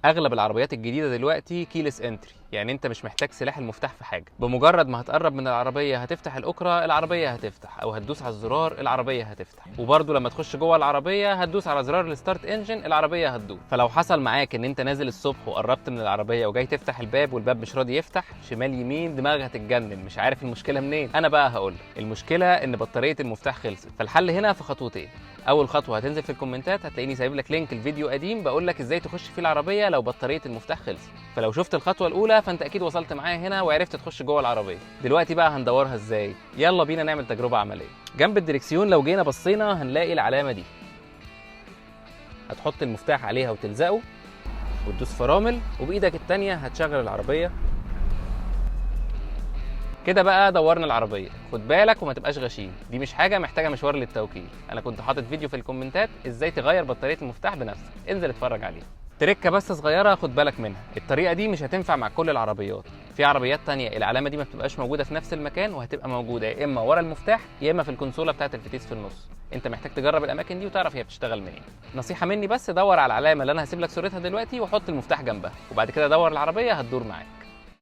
اغلب العربيات الجديده دلوقتي كيلس انتري، يعني انت مش محتاج سلاح المفتاح في حاجه. بمجرد ما هتقرب من العربيه هتفتح الاكره، العربيه هتفتح، او هتدوس على الزرار العربيه هتفتح. وبرده لما تخش جوه العربيه هتدوس على زرار الستارت انجن العربيه هتدوس. فلو حصل معاك ان انت نازل الصبح وقربت من العربيه وجاي تفتح الباب والباب مش راضي يفتح، شمال يمين دماغك هتتجنن، مش عارف المشكله منين. انا بقى هقول المشكله ان بطاريه المفتاح خلصت. فالحل هنا في خطوتين. اول خطوه هتنزل في الكومنتات هتلاقيني سايب لك لينك الفيديو قديم بقول لك ازاي تخش فيه العربيه لو بطاريه المفتاح خلصت. فلو شفت الخطوه الاولى فانت اكيد وصلت معايا هنا وعرفت تخش جوه العربيه. دلوقتي بقى هندورها ازاي؟ يلا بينا نعمل تجربه عمليه. جنب الدركسيون لو جينا بصينا هنلاقي العلامه دي. هتحط المفتاح عليها وتلزقه وتدوس فرامل، وبايدك التانيه هتشغل العربيه كده. بقى دورنا العربيه. خد بالك وما تبقاش غشيم، دي مش حاجه محتاجه مشوار للتوكيل. انا كنت حاطط فيديو في الكومنتات ازاي تغير بطاريه المفتاح بنفسك، انزل اتفرج عليه. تركه بس صغيره خد بالك منها، الطريقه دي مش هتنفع مع كل العربيات. في عربيات تانية العلامه دي ما بتبقاش موجوده في نفس المكان، وهتبقى موجوده يا اما ورا المفتاح يا اما في الكونسوله بتاعه الفتيس في النص. انت محتاج تجرب الاماكن دي وتعرف هي بتشتغل منين. نصيحه مني بس، دور على العلامه اللي انا هسيب لك صورتها دلوقتي وحط المفتاح جنبها، وبعد كده دور العربيه هتدور معاك.